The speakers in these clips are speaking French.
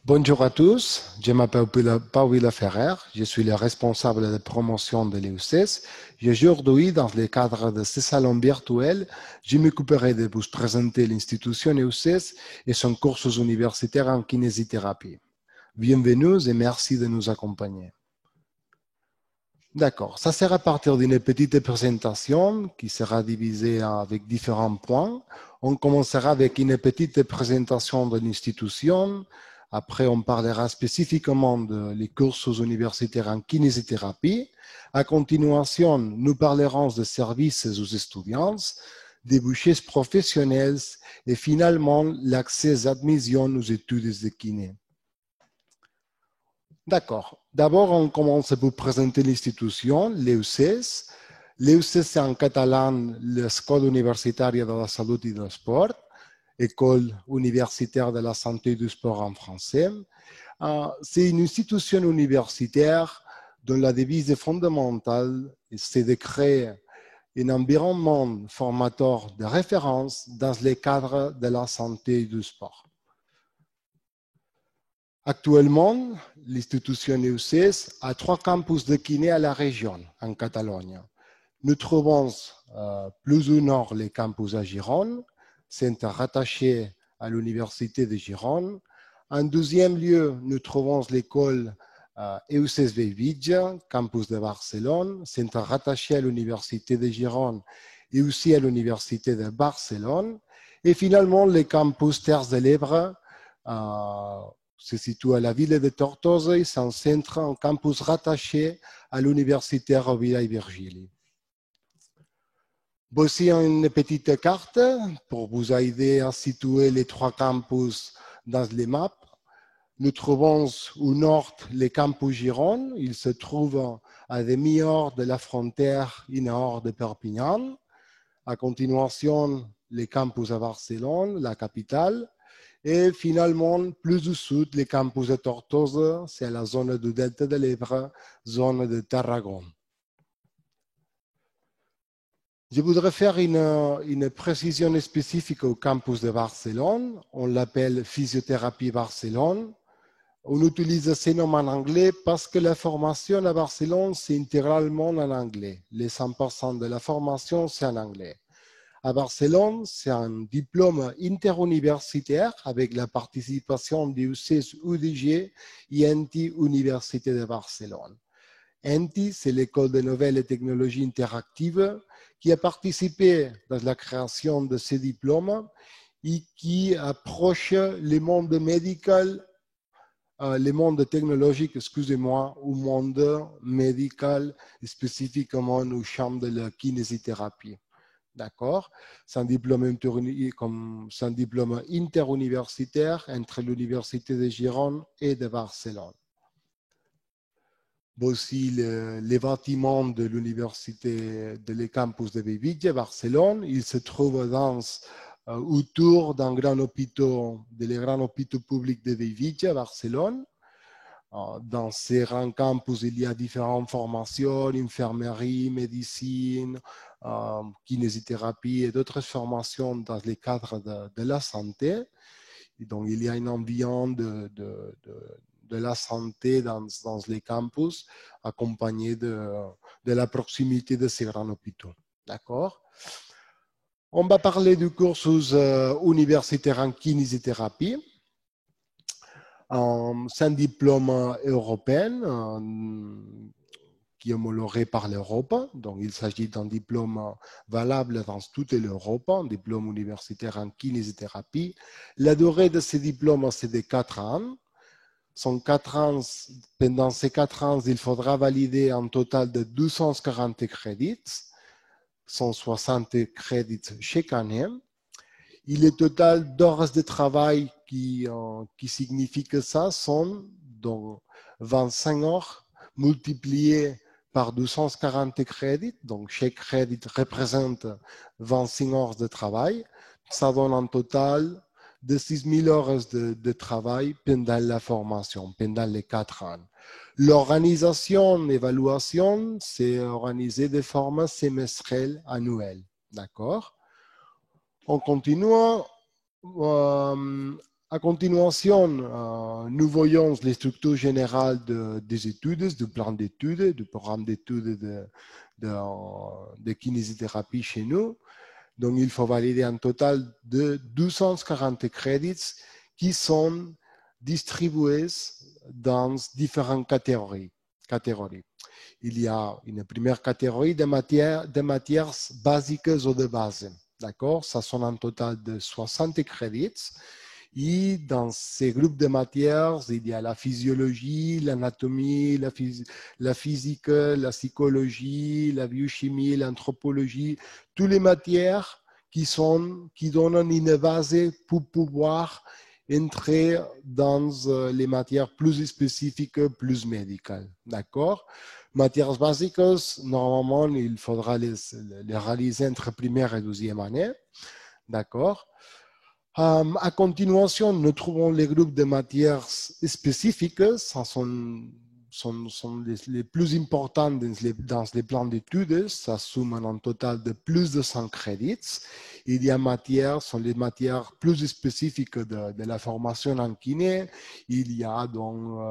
Bonjour à tous, je m'appelle Paula Ferrer, je suis le responsable de promotion de l'EUCES et aujourd'hui, dans le cadre de ce salon virtuel, je m'occuperai de vous présenter l'institution EUCES et son cursus universitaire en kinésithérapie. Bienvenue et merci de nous accompagner. D'accord, ça sera à partir d'une petite présentation qui sera divisée avec différents points. On commencera avec une petite présentation de l'institution. Après, on parlera spécifiquement des cursus universitaires en kinésithérapie. À continuation, nous parlerons des services aux étudiants, des débouchés professionnels et finalement l'accès à l'admission aux études de kiné. D'accord. D'abord, on commence à vous présenter l'institution, l'EUCES. L'EUCES, c'est en catalan l'École universitaire de la Salut et du Sport, École universitaire de la santé et du sport en français. C'est une institution universitaire dont la devise fondamentale, c'est de créer un environnement formateur de référence dans les cadres de la santé et du sport. Actuellement, l'institution EUCES a 3 campus de kiné à la région, en Catalogne. Nous trouvons plus au nord les campus à Gironde, c'est rattaché à l'université de Gironde. En deuxième lieu, nous trouvons l'école EUCES Bellvitge, campus de Barcelone, c'est rattaché à l'université de Gironde et aussi à l'université de Barcelone. Et finalement, les campus Terres de l'Ebre, se situe à la ville de Tortosa et c'est un centre, un campus rattaché à l'université Rovira i Virgili. Voici une petite carte pour vous aider à situer les 3 campus dans les maps. Nous trouvons au nord les campus Gironde. Ils se trouvent à demi-heure de la frontière nord de Perpignan. À continuation, les campus à Barcelone, la capitale. Et finalement, plus au sud, les campus de Tortosa, c'est la zone du delta de l'Ebre, zone de Tarragone. Je voudrais faire une précision spécifique au campus de Barcelone. On l'appelle Physiothérapie Barcelone. On utilise ce nom en anglais parce que la formation à Barcelone, c'est intégralement en anglais. Les 100% de la formation, c'est en anglais. À Barcelone, c'est un diplôme interuniversitaire avec la participation du UCES UDG et ENTI Université de Barcelone. ENTI, c'est l'école de nouvelles et technologies interactives qui a participé dans la création de ces diplômes et qui approche le monde médical, le monde technologique, excusez-moi, au monde médical, spécifiquement au champ de la kinésithérapie. D'accord? C'est un diplôme interuniversitaire entre l'Université de Gironde et de Barcelone. Aussi, les bâtiments de l'université, de campus de Bellvitge, Barcelone, il se trouve autour d'un grand hôpital, des grands hôpitaux publics de Bellvitge, Barcelone. Dans ces grands campus, il y a différentes formations, infirmerie, médecine, kinésithérapie et d'autres formations dans les cadres de la santé. Et donc, il y a une ambiance de la santé dans les campus, accompagnée de la proximité de ces grands hôpitaux. D'accord? On va parler du cursus universitaire en kinésithérapie. C'est un diplôme européen qui est homologué par l'Europe. Donc, il s'agit d'un diplôme valable dans toute l'Europe, un diplôme universitaire en kinésithérapie. La durée de ce diplôme, c'est de 4 ans. Pendant ces 4 ans, il faudra valider un total de 240 crédits, 160 crédits chaque année. Et le total d'heures de travail qui signifie que ça sont donc 25 heures multipliées par 240 crédits. Donc, chaque crédit représente 25 heures de travail. Ça donne un total de 6 000 heures de travail pendant la formation, pendant les 4 ans. L'organisation, l'évaluation, c'est organisé de forme semestrielle, annuelle. D'accord? On continue. À continuation, nous voyons les structures générales des études, du plan d'études, du programme d'études de kinésithérapie chez nous. Donc, il faut valider un total de 240 crédits qui sont distribués dans différentes catégories. Il y a une première catégorie de matières basiques ou de base. D'accord? Ça sont un total de 60 crédits. Et dans ces groupes de matières, il y a la physiologie, l'anatomie, la physique, la psychologie, la biochimie, l'anthropologie, toutes les matières qui donnent une base pour pouvoir entrer dans les matières plus spécifiques, plus médicales. D'accord? Matières basiques, normalement, il faudra les réaliser entre première et deuxième année. D'accord? À continuation, nous trouvons les groupes de matières spécifiques. Ce sont les plus importants dans les plans d'études. Ça somme un total de plus de 100 crédits. Il y a sont les matières plus spécifiques de la formation en kiné. Il y a donc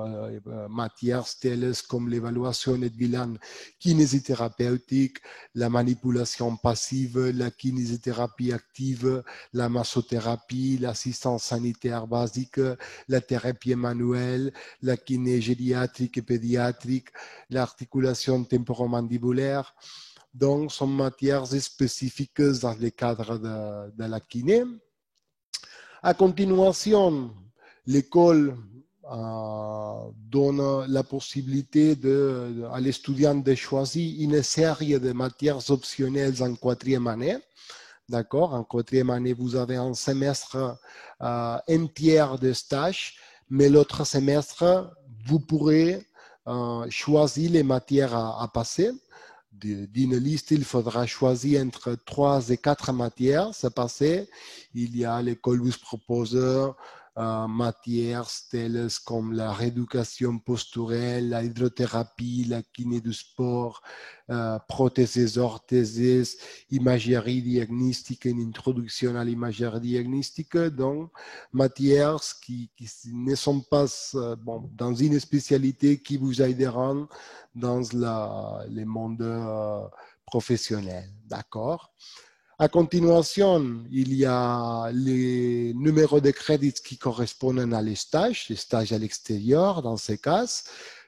matières telles comme l'évaluation et le bilan kinésithérapeutique, la manipulation passive, la kinésithérapie active, la massothérapie, l'assistance sanitaire basique, la thérapie manuelle, la kiné gériatrique et pédiatrique, l'articulation temporomandibulaire. Donc, sont matières spécifiques dans le cadre de la kiné. À continuation, l'école donne la possibilité à l'étudiant de choisir une série de matières optionnelles en quatrième année. D'accord? En quatrième année, vous avez un semestre entier de stage, mais l'autre semestre, vous pourrez choisir les matières à passer. D'une liste, il faudra choisir entre 3 et 4 matières à passer. Il y a l'école vous propose matières telles comme la rééducation posturelle, la hydrothérapie, la kiné du sport, prothèses, orthèses, imagerie diagnostique, une introduction à l'imagerie diagnostique. Donc, matières qui ne sont pas dans une spécialité qui vous aideront dans le monde professionnel. D'accord? À continuation, il y a les numéros de crédits qui correspondent à les stages à l'extérieur dans ces cas.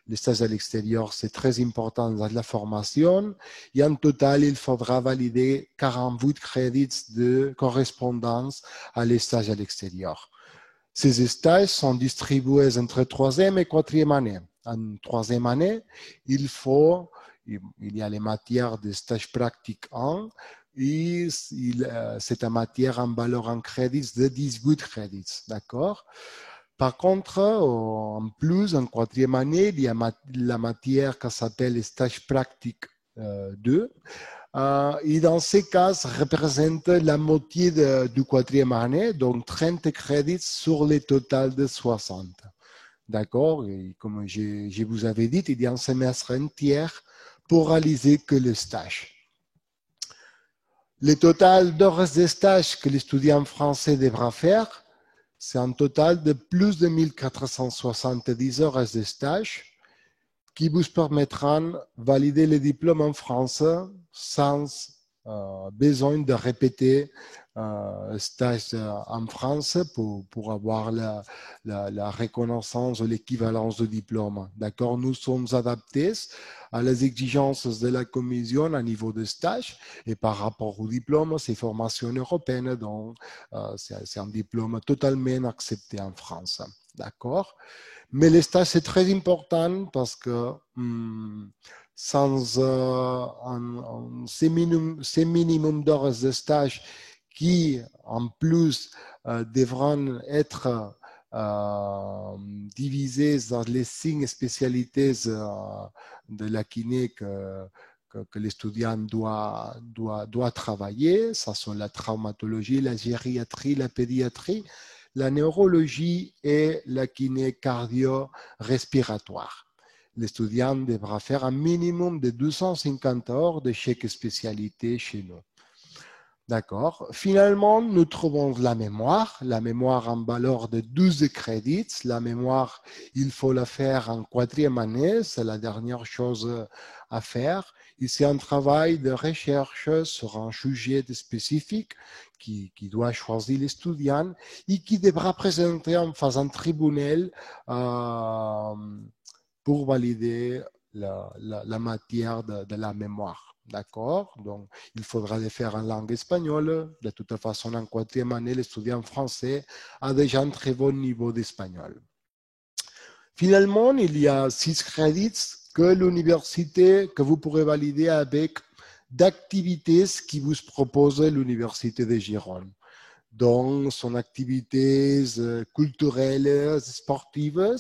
Les stages à l'extérieur, c'est très important dans la formation. Et en total, il faudra valider 48 crédits de correspondance à les stages à l'extérieur. Ces stages sont distribués entre troisième et quatrième année. En troisième année, il y a les matières de stage pratique 1 et c'est une matière en valeur en crédits de 18 crédits. D'accord? Par contre, en plus, en quatrième année, il y a la matière qui s'appelle stage pratique 2. Et dans ces cas, ça représente la moitié du quatrième année, donc 30 crédits sur le total de 60. D'accord? Et comme je vous avais dit, il y a un semestre entier pour réaliser que le stage. Le total d'heures de stage que l'étudiant français devra faire, c'est un total de plus de 1470 heures de stage qui vous permettront de valider le diplôme en France sans besoin de répéter stage en France pour avoir la reconnaissance ou l'équivalence du diplôme. D'accord? Nous sommes adaptés à les exigences de la Commission à niveau de stage et par rapport au diplôme, c'est formation européenne, donc c'est un diplôme totalement accepté en France. D'accord? Mais le stage, c'est très important parce que sans ces minimum d'heures de stage qui, en plus, devront être divisés dans les 5 spécialités de la kiné que l'étudiant doit travailler. Ça sont la traumatologie, la gériatrie, la pédiatrie, la neurologie et la kiné cardio-respiratoire. L'étudiant devra faire un minimum de 250 heures de chaque spécialité chez nous. D'accord. Finalement, nous trouvons la mémoire. La mémoire en valeur de 12 crédits. La mémoire, il faut la faire en quatrième année. C'est la dernière chose à faire. C'est un travail de recherche sur un sujet spécifique qui doit choisir l'étudiant et qui devra présenter en face un tribunal euh, pour valider la matière de la mémoire. D'accord? Donc, il faudra le faire en langue espagnole. De toute façon, en quatrième année, l'étudiant français a déjà un très bon niveau d'espagnol. Finalement, il y a 6 crédits que l'université, que vous pourrez valider avec d'activités qui vous propose l'université de Gironde. Donc, sont activités culturelles, sportives,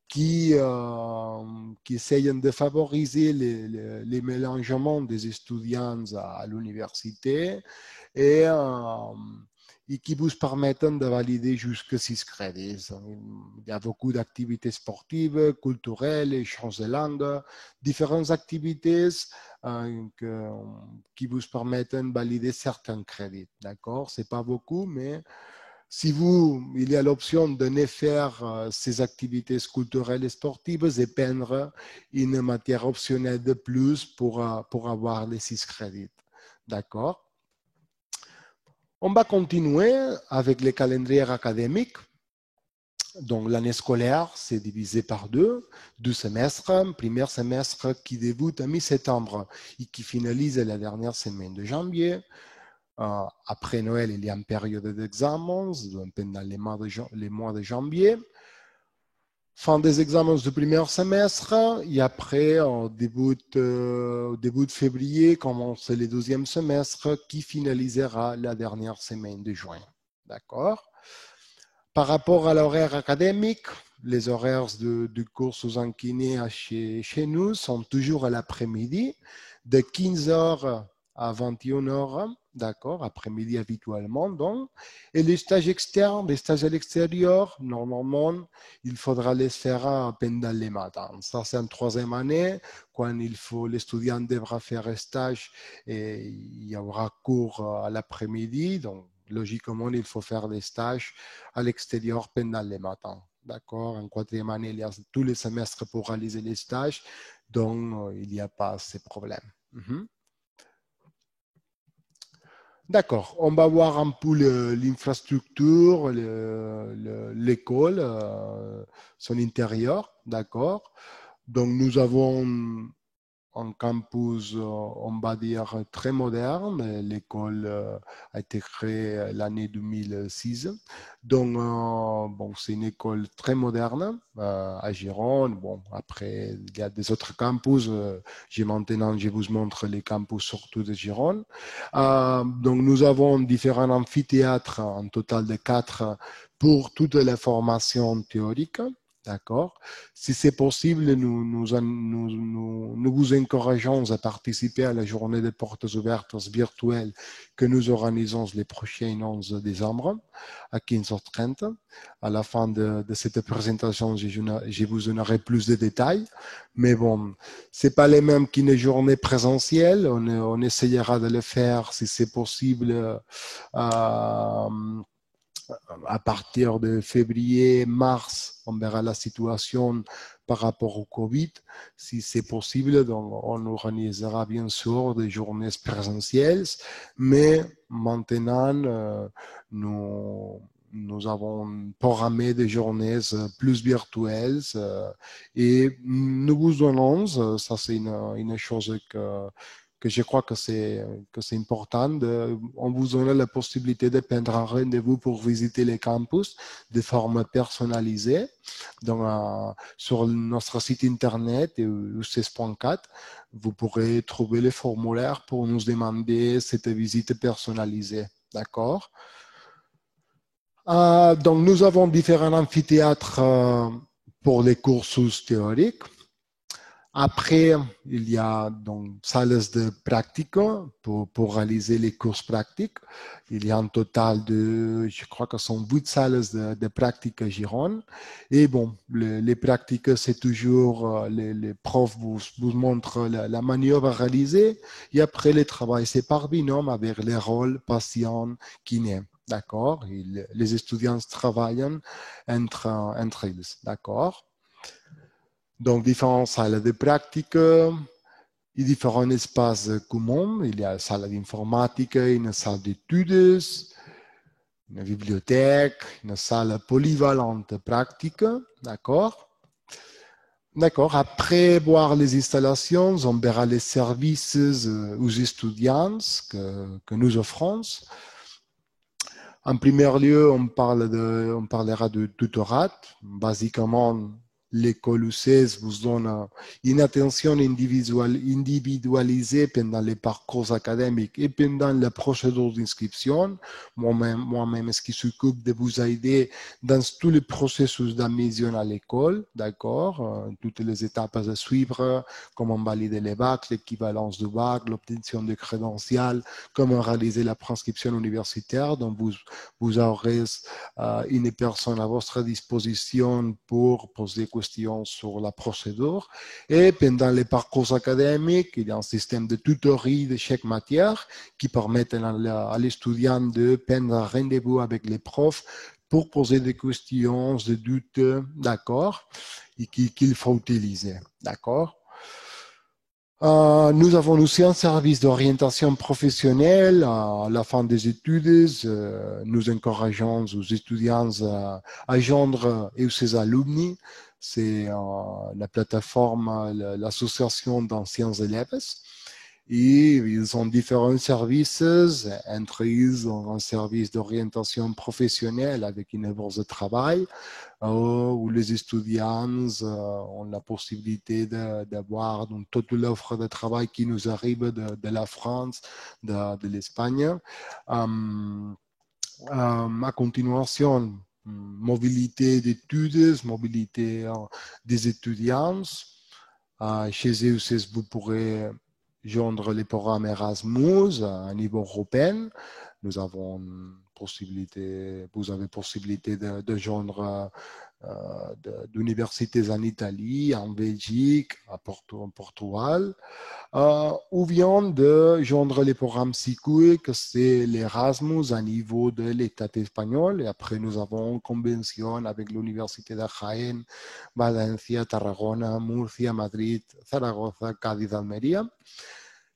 qui essayent de favoriser les mélangements des étudiants à l'université et, euh, et qui vous permettent de valider jusqu'à 6 crédits. Il y a beaucoup d'activités sportives, culturelles, échanges de langue, différentes activités qui vous permettent de valider certains crédits. D'accord? Ce n'est pas beaucoup, mais si il y a l'option de ne faire ces activités culturelles et sportives et peindre une matière optionnelle de plus pour avoir les 6 crédits. D'accord? On va continuer avec le calendrier académique. Donc, l'année scolaire, c'est divisé par deux semestres. Un premier semestre qui débute à mi-septembre et qui finalise la dernière semaine de janvier. Après Noël, il y a une période d'examens, pendant les mois de janvier. Fin des examens du premier semestre, et après, au début de février, commence le deuxième semestre qui finalisera la dernière semaine de juin. D'accord? Par rapport à l'horaire académique, les horaires du cours sous inquiné chez nous sont toujours à l'après-midi, de 15h à 21h, d'accord, après-midi habituellement donc. Et les stages externes, les stages à l'extérieur, normalement, il faudra les faire pendant les matins. Ça, c'est en troisième année, quand l'étudiant devra faire un stage et il y aura cours à l'après-midi, donc logiquement, il faut faire des stages à l'extérieur pendant les matins. D'accord? En quatrième année, il y a tous les semestres pour réaliser les stages, donc il n'y a pas ces problèmes. D'accord, on va voir un peu l'infrastructure, l'école, son intérieur, d'accord. Donc nous avons un campus, on va dire, très moderne. L'école a été créée l'année 2006. Donc, bon, c'est une école très moderne à Gironde. Bon, après, il y a des autres campus. Maintenant, je vous montre les campus surtout de Gironde. Donc, nous avons différents amphithéâtres, un total de 4 pour toutes les formations théoriques. D'accord. Si c'est possible, nous vous encourageons à participer à la journée des portes ouvertes virtuelles que nous organisons les prochains 11 décembre à 15h30. À la fin de cette présentation, je vous donnerai plus de détails. Mais bon, c'est pas les mêmes qu'une journée présentielle. On essayera de le faire si c'est possible. À partir de février, mars, on verra la situation par rapport au Covid. Si c'est possible, donc on organisera bien sûr des journées présentielles, mais maintenant, nous avons programmé des journées plus virtuelles et nous vous donnons, ça c'est une chose que je crois que c'est important. On vous donne la possibilité de prendre un rendez-vous pour visiter les campus de forme personnalisée. Donc, sur notre site internet, UCS.4, vous pourrez trouver le formulaire pour nous demander cette visite personnalisée. D'accord? Donc, nous avons différents amphithéâtres pour les cursus théoriques. Après, il y a donc salles de pratique pour réaliser les courses pratiques. Il y a un total de, je crois que ce sont 8 salles de pratique à Gironde. Et bon, les pratiques, c'est toujours, les profs vous montrent la manœuvre à réaliser. Et après, le travail, c'est par binôme avec les rôles patient, kiné. D'accord? Les étudiants travaillent entre ils. D'accord? Donc, différentes salles de pratique et différents espaces communs. Il y a une salle d'informatique, une salle d'études, une bibliothèque, une salle polyvalente pratique. D'accord? D'accord. Après voir les installations, on verra les services aux étudiants que nous offrons. En premier lieu, on parlera de tutorat. Basiquement, l'école UCES vous donne une attention individualisée pendant les parcours académiques et pendant la procédure d'inscription. Moi-même, ce qui s'occupe de vous aider dans tous les processus d'admission à l'école, d'accord? Toutes les étapes à suivre, comment valider les bacs, l'équivalence du bac, l'obtention de crédentials, comment réaliser la prescription universitaire. Donc, vous aurez une personne à votre disposition pour poser des questions sur la procédure. Et pendant les parcours académiques, il y a un système de tutorie de chaque matière qui permet à l'étudiant de prendre rendez-vous avec les profs pour poser des questions, des doutes, d'accord, et qu'il faut utiliser, d'accord. Nous avons aussi un service d'orientation professionnelle à la fin des études. Nous encourageons aux étudiants à joindre et ses alumni. C'est la plateforme, l'association d'anciens élèves. Et ils ont différents services. Entre eux, ils ont un service d'orientation professionnelle avec une bourse de travail où les étudiants ont la possibilité d'avoir toute l'offre de travail qui nous arrive de la France, de l'Espagne. À continuation, mobilité d'études, mobilité des étudiants. Chez eux, vous pourrez joindre les programmes Erasmus à niveau européen. Nous avons possibilité, vous avez possibilité de joindre d'universités en Italie, en Belgique, en Portugal, ou bien de joindre les programmes SICUE, que c'est l'Erasmus à niveau de l'État espagnol. Et après, nous avons une convention avec l'Université de Jaén, Valencia, Tarragona, Murcia, Madrid, Zaragoza, Cádiz, Almería.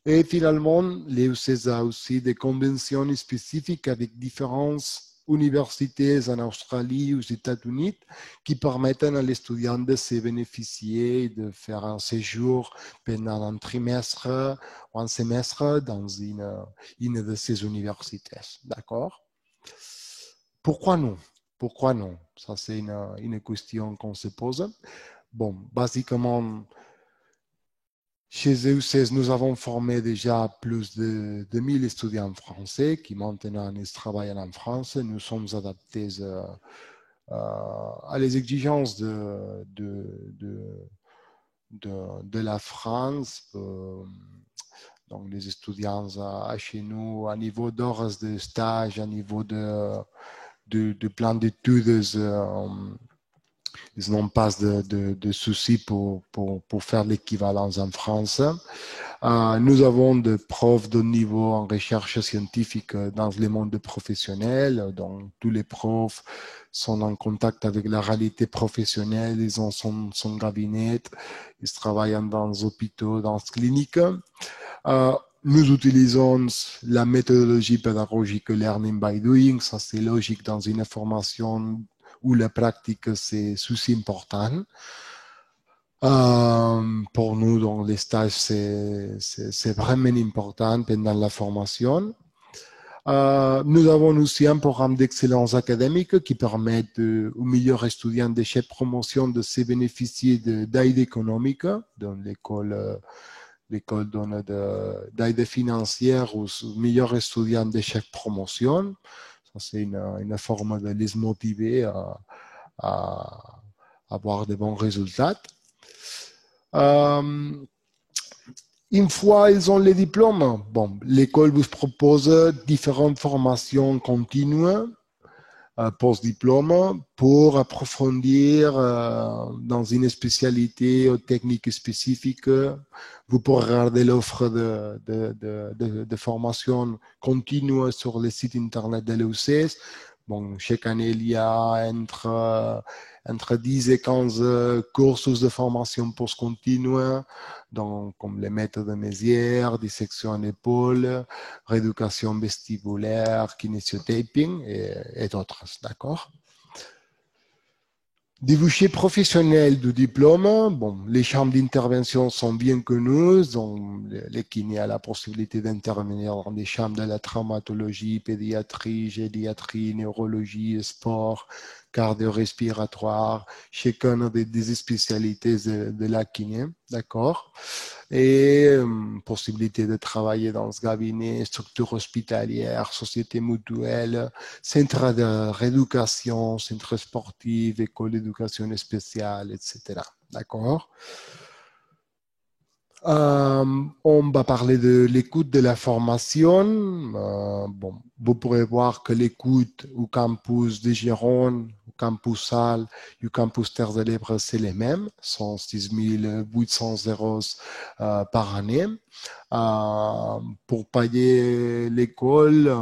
Et finalement, l'EUCES a aussi des conventions spécifiques avec différentes universités en Australie ou aux États-Unis qui permettent à l'étudiant de se bénéficier, de faire un séjour pendant un trimestre ou un semestre dans une de ces universités. D'accord? Pourquoi non? Pourquoi non? Ça, c'est une question qu'on se pose. Bon, basiquement, chez EUCES, nous avons formé déjà plus de 2000 étudiants français qui maintenant ils travaillent en France. Nous sommes adaptés à les exigences de la France. Donc, les étudiants chez nous, à niveau d'heures de stage, à niveau de plan d'études, ils n'ont pas de soucis pour faire l'équivalence en France. Nous avons des profs de niveau en recherche scientifique dans le monde professionnel. Donc, tous les profs sont en contact avec la réalité professionnelle. Ils ont son cabinet. Ils travaillent dans les hôpitaux, dans les cliniques. Nous utilisons la méthodologie pédagogique Learning by Doing. Ça, c'est logique dans une formation où la pratique, c'est souci important. Pour nous, donc, les stages, c'est vraiment important pendant la formation. Nous avons aussi un programme d'excellence académique qui permet aux meilleurs étudiants de chaque promotion de se bénéficier d'aide économique dans l'école. L'école donne d'aide financière aux meilleurs étudiants de chaque promotion. Ça, c'est une forme de les motiver à avoir de bons résultats. Une fois ils ont les diplômes, bon, l'école vous propose différentes formations continues post-diplôme pour approfondir dans une spécialité ou technique spécifique. Vous pourrez regarder l'offre de formation continue sur le site internet de l'EUCS. Bon, chaque année, il y a entre 10 et 15 cursus de formation post-continue, donc comme les méthodes de Mézières, dissection en épaule, rééducation vestibulaire, kinesiotaping et d'autres, d'accord? Débouché professionnel du diplôme, bon, les chambres d'intervention sont bien connues, donc les kinés ont la possibilité d'intervenir dans des chambres de la traumatologie, pédiatrie, gédiatrie, neurologie, sport, cardio-respiratoire, chacune des spécialités de la kiné, d'accord? Et possibilité de travailler dans ce cabinet, structure hospitalière, société mutuelle, centre de rééducation, centre sportif, école d'éducation spéciale, etc. D'accord? On va parler de l'écoute de la formation. Bon, vous pourrez voir que l'écoute au campus de Gironde, au campus Salles et au campus Terre de l'Ebre, c'est les mêmes, 106 800 euros par année. Pour payer l'école,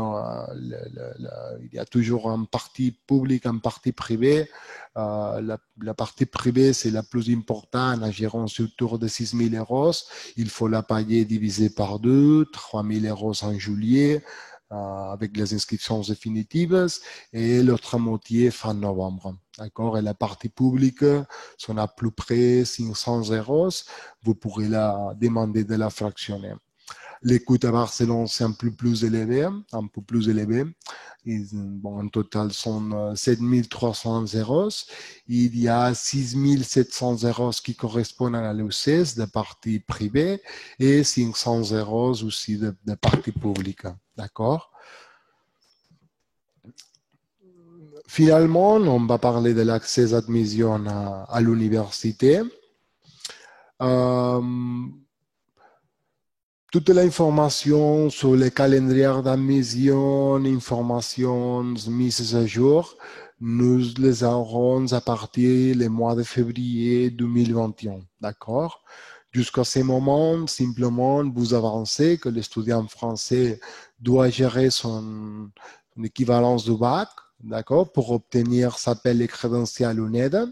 il y a toujours un parti public, un parti privé. La partie privée, c'est la plus importante, à Gironde, c'est autour de 6 000 euros. Il faut la payer divisé par 2, 3 000 euros en juillet, avec les inscriptions définitives, et l'autre moitié fin novembre. D'accord? Et la partie publique, sont à plus près 500 euros. Vous pourrez la demander de la fractionner. Les coûts à Barcelone, c'est un peu plus élevé, un peu plus élevé. Bon, en total, sont 7 300 euros. Il y a 6 700 euros qui correspondent à l'UCS de partie privée et 500 euros aussi de partie publique. D'accord? Finalement, on va parler de l'accès d'admission à l'université. Toute l'information sur les calendriers d'admission, informations mises à jour, nous les aurons à partir du mois de février 2021. D'accord? Jusqu'à ce moment, simplement, vous avancez que l'étudiant français doit gérer son équivalence du bac, d'accord, pour obtenir sa pelle et crédential UNED.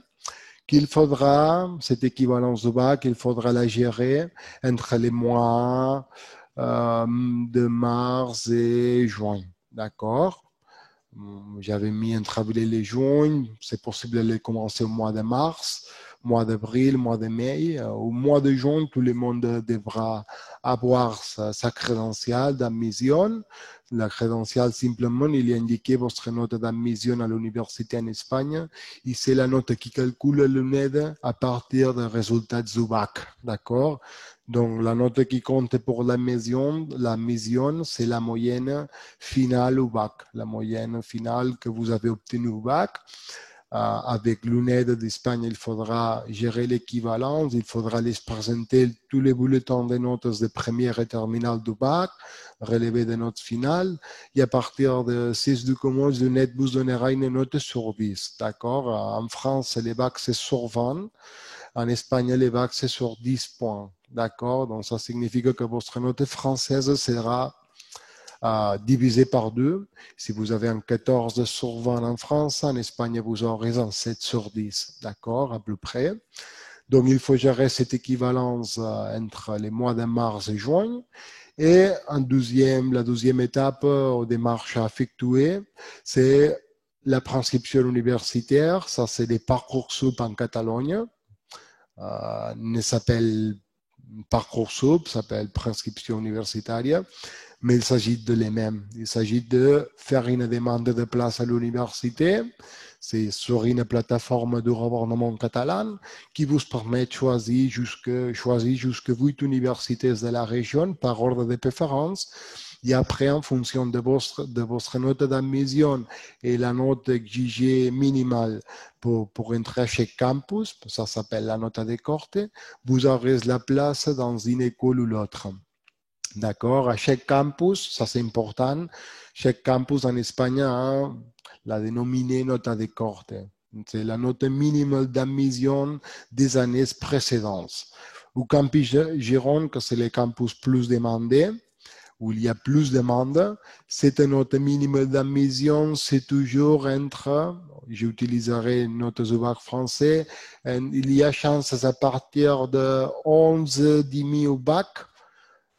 Qu'il faudra, cette équivalence de bac, il faudra la gérer entre les mois de mars et juin. D'accord? J'avais mis entre avril et juin. C'est possible de les commencer au mois de mars, mois d'avril, mois de mai. Au mois de juin, tout le monde devra avoir sa crédentiale d'admission. La crédentiale, simplement, il y a indiqué votre note d'admission à l'université en Espagne et c'est la note qui calcule l'UNED à partir des résultats du bac. D'accord? Donc, la note qui compte pour la mission, c'est la moyenne finale au bac. La moyenne finale que vous avez obtenue au bac. Avec l'UNED d'Espagne, il faudra gérer l'équivalence, il faudra les présenter tous les bulletins de notes de première et terminale du bac, relever des notes finales, et à partir de 6 du commence, l'UNED vous donnera une note sur 10. D'accord? En France, les bacs, c'est sur 20. En Espagne, les bacs, c'est sur 10 points. D'accord? Donc, ça signifie que votre note française sera divisé par 2. Si vous avez un 14 sur 20 en France, en Espagne, vous aurez un 7 sur 10. D'accord, à peu près. Donc, il faut gérer cette équivalence entre les mois de mars et juin. Et la deuxième étape aux démarches à effectuer, c'est la prescription universitaire. Ça, c'est les Parcoursup en Catalogne. Ne s'appelle Parcoursup, s'appelle prescription universitaire. Mais il s'agit de les mêmes. Il s'agit de faire une demande de place à l'université, C'est sur une plateforme du gouvernement catalan qui vous permet de choisir jusque 8 universités de la région par ordre de préférence. Et après, en fonction de votre note d'admission et la note exigée minimale pour entrer à chaque campus, ça s'appelle la note de corte, vous aurez la place dans une école ou l'autre. D'accord? À chaque campus, ça c'est important, chaque campus en Espagne a la dénominée note de corte. C'est la note minimale d'admission des années précédentes. Au campus Gironde, que c'est le campus plus demandé, où il y a plus de demandes, cette note minimale d'admission, c'est toujours entre, j'utiliserai une note de bac français, il y a chance à partir de 11,5 au bac,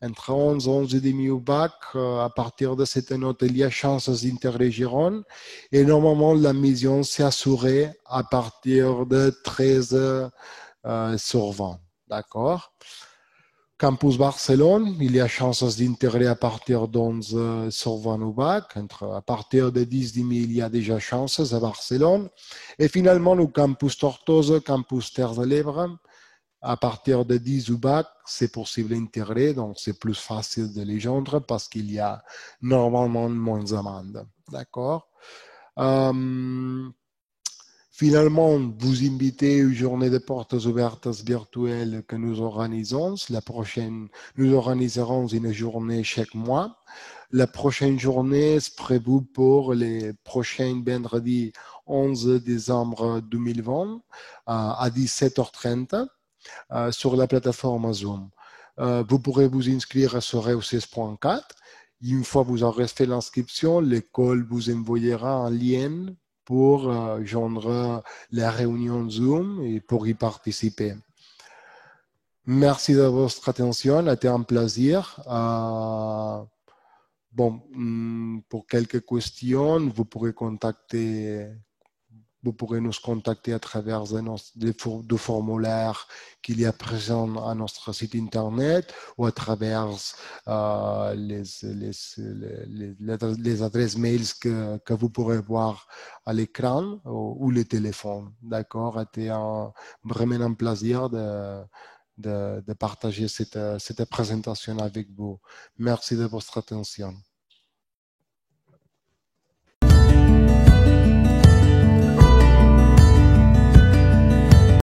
entre 11 et 11,5 au bac, à partir de cette note, il y a chance d'intégrer Gironde. Et normalement, la mission s'est assurée à partir de 13 sur 20. D'accord? Campus Barcelone, il y a chance d'intégrer à partir d'11 sur 20 au bac. À partir de 10,5, il y a déjà chances à Barcelone. Et finalement, le campus Tortosa, campus Terres de l'Ebre, à partir de 10 au bac, c'est possible d'intégrer, donc c'est plus facile de les joindre parce qu'il y a normalement moins de demandes. D'accord? Finalement, vous invitez aux journées de portes ouvertes virtuelles que nous organisons. La prochaine, nous organiserons une journée chaque mois. La prochaine journée est prévue pour les prochains vendredis 11 décembre 2020 à 17h30 sur la plateforme Zoom. Vous pourrez vous inscrire sur reu16.4. Une fois que vous aurez fait l'inscription, l'école vous envoyera un lien pour joindre la réunion Zoom et pour y participer. Merci de votre attention, c'était un plaisir. Pour quelques questions, vous pourrez nous contacter à travers du formulaire qu'il y a présent à notre site internet ou à travers les adresses mails que vous pourrez voir à l'écran ou les téléphones. D'accord? C'était vraiment un plaisir de partager cette présentation avec vous. Merci de votre attention.